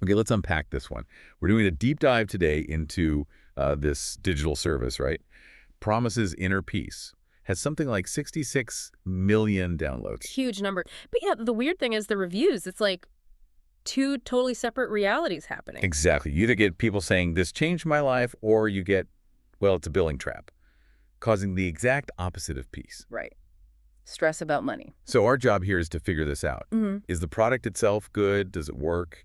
Okay, let's unpack this one. We're doing a deep dive today into this digital service, right? Promises inner peace. Has something like 66 million downloads. Huge number. But yeah, the weird thing is the reviews. It's like two totally separate realities happening. Exactly. You either get people saying, this changed my life, or you get, well, it's a billing trap, causing the exact opposite of peace. Right. Stress about money. So our job here is to figure this out. Hmm. Is the product itself good? Does it work?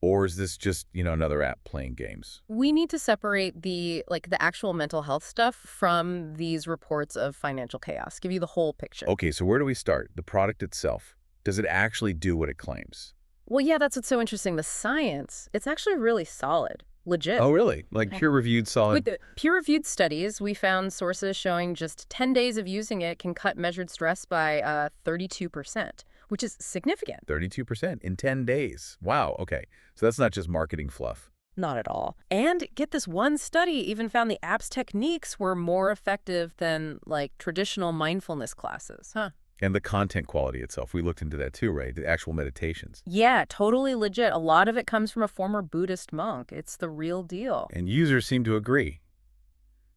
Or is this just, another app playing games? We need to separate the actual mental health stuff from these reports of financial chaos. Give you the whole picture. Okay, so where do we start? The product itself. Does it actually do what it claims? Well, yeah, that's what's so interesting. The science, it's actually really solid. Legit. Oh, really? Like Okay. peer-reviewed solid? With the peer-reviewed studies, we found sources showing just 10 days of using it can cut measured stress by 32%, which is significant. 32% in 10 days. Wow, okay. So that's not just marketing fluff. Not at all. And get this, one study even found the app's techniques were more effective than traditional mindfulness classes. Huh. And the content quality itself. We looked into that too, right? The actual meditations. Yeah, totally legit. A lot of it comes from a former Buddhist monk. It's the real deal. And users seem to agree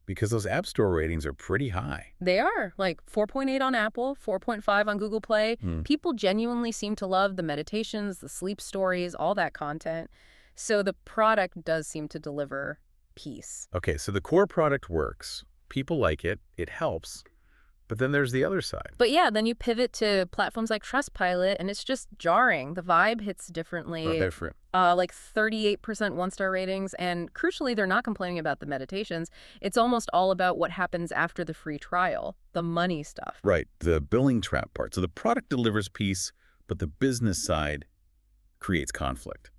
because those App Store ratings are pretty high. They are, 4.8 on Apple, 4.5 on Google Play. Hmm. People genuinely seem to love the meditations, the sleep stories, all that content. So the product does seem to deliver peace. Okay, so the core product works. People like it. It helps. But then there's the other side. But yeah, then you pivot to platforms like Trustpilot, and it's just jarring. The vibe hits differently. Different. 38% one-star ratings, and crucially, they're not complaining about the meditations. It's almost all about what happens after the free trial, the money stuff. Right, the billing trap part. So the product delivers peace, but the business side creates conflict.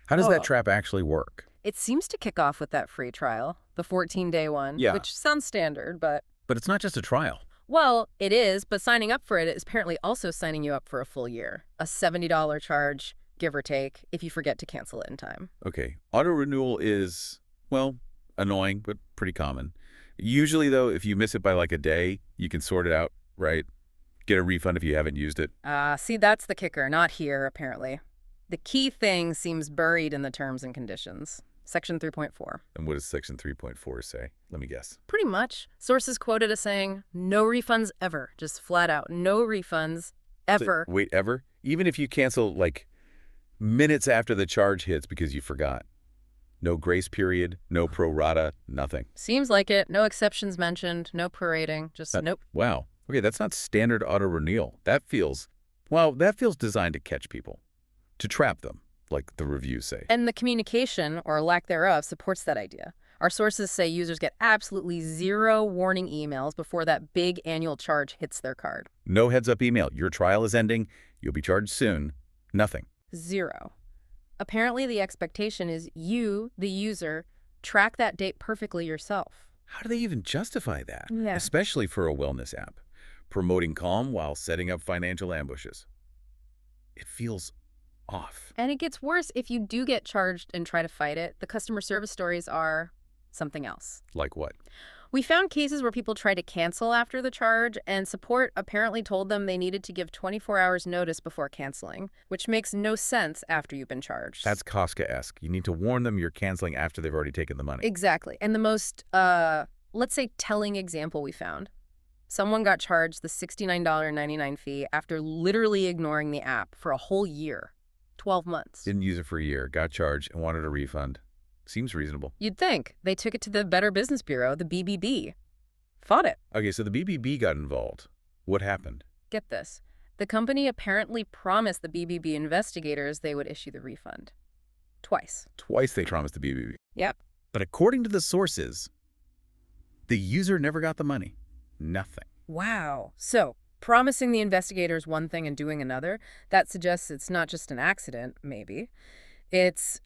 How does that trap actually work? It seems to kick off with that free trial, the 14-day one, Yeah. which sounds standard, but... But it's not just a trial. Well, it is, but signing up for it is apparently also signing you up for a full year. A $70 charge, give or take, if you forget to cancel it in time. Okay. Auto renewal is, well, annoying, but pretty common. Usually, though, if you miss it by a day, you can sort it out, right? Get a refund if you haven't used it. See, that's the kicker. Not here, apparently. The key thing seems buried in the terms and conditions. Section 3.4. And what does Section 3.4 say? Let me guess. Pretty much. Sources quoted as saying, no refunds ever. Just flat out, no refunds ever. So, wait, ever? Even if you cancel, minutes after the charge hits because you forgot. No grace period, no pro rata, nothing. Seems like it. No exceptions mentioned, no prorating, just nope. Wow. Okay, that's not standard auto renewal. That feels designed to catch people, to trap them, like the reviews say. And the communication, or lack thereof, supports that idea. Our sources say users get absolutely zero warning emails before that big annual charge hits their card. No heads-up email. Your trial is ending. You'll be charged soon. Nothing. Zero. Apparently, the expectation is you, the user, track that date perfectly yourself. How do they even justify that? Yeah. Especially for a wellness app. Promoting calm while setting up financial ambushes. It feels off. And it gets worse if you do get charged and try to fight it. The customer service stories are something else. Like what? We found cases where people tried to cancel after the charge, and support apparently told them they needed to give 24 hours notice before canceling, which makes no sense after you've been charged. That's Kafka-esque. You need to warn them you're canceling after they've already taken the money. Exactly. And the most, let's say, telling example we found. Someone got charged the $69.99 fee after literally ignoring the app for a whole year, 12 months. Didn't use it for a year, got charged, and wanted a refund. Seems reasonable. You'd think. They took it to the Better Business Bureau, the BBB. Fought it. Okay, so the BBB got involved. What happened? Get this. The company apparently promised the BBB investigators they would issue the refund. Twice. Twice they promised the BBB. Yep. But according to the sources, the user never got the money. Nothing. Wow. So, promising the investigators one thing and doing another, that suggests it's not just an accident, maybe. It's,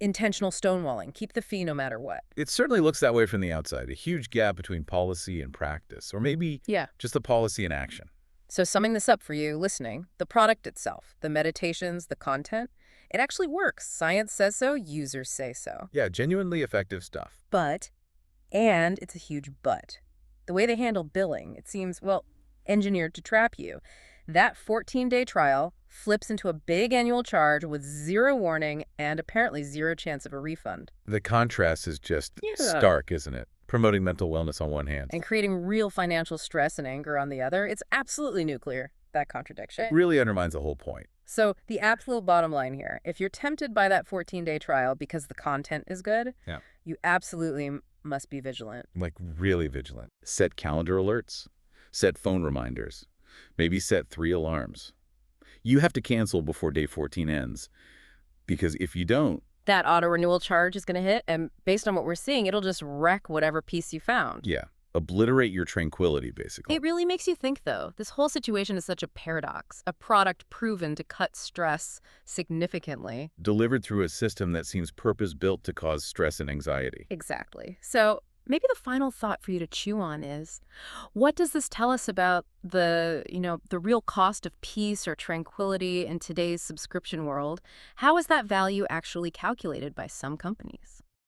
intentional stonewalling. Keep the fee no matter what. It certainly looks that way from the outside. A huge gap between policy and practice, or maybe just the policy and action. So summing this up for you listening, the product itself, the meditations, the content, it actually works. Science says so, users say so. Yeah, genuinely effective stuff. But, and it's a huge but, the way they handle billing, it seems, well, engineered to trap you. That 14-day trial flips into a big annual charge with zero warning and apparently zero chance of a refund. The contrast is just Yeah. stark, isn't it? Promoting mental wellness on one hand. And creating real financial stress and anger on the other. It's absolutely nuclear, that contradiction. Really undermines the whole point. So the absolute bottom line here, if you're tempted by that 14-day trial because the content is good, Yeah. you absolutely must be vigilant. Like really vigilant. Set calendar alerts. Set phone reminders. Maybe set 3 alarms. You have to cancel before day 14 ends. Because if you don't, That auto-renewal charge is going to hit, and based on what we're seeing, it'll just wreck whatever piece you found. yeah, obliterate your tranquility, basically. It really makes you think, though. This whole situation is such a paradox. A product proven to cut stress significantly. Delivered through a system that seems purpose-built to cause stress and anxiety. Exactly. So maybe the final thought for you to chew on is, what does this tell us about the real cost of peace or tranquility in today's subscription world? How is that value actually calculated by some companies?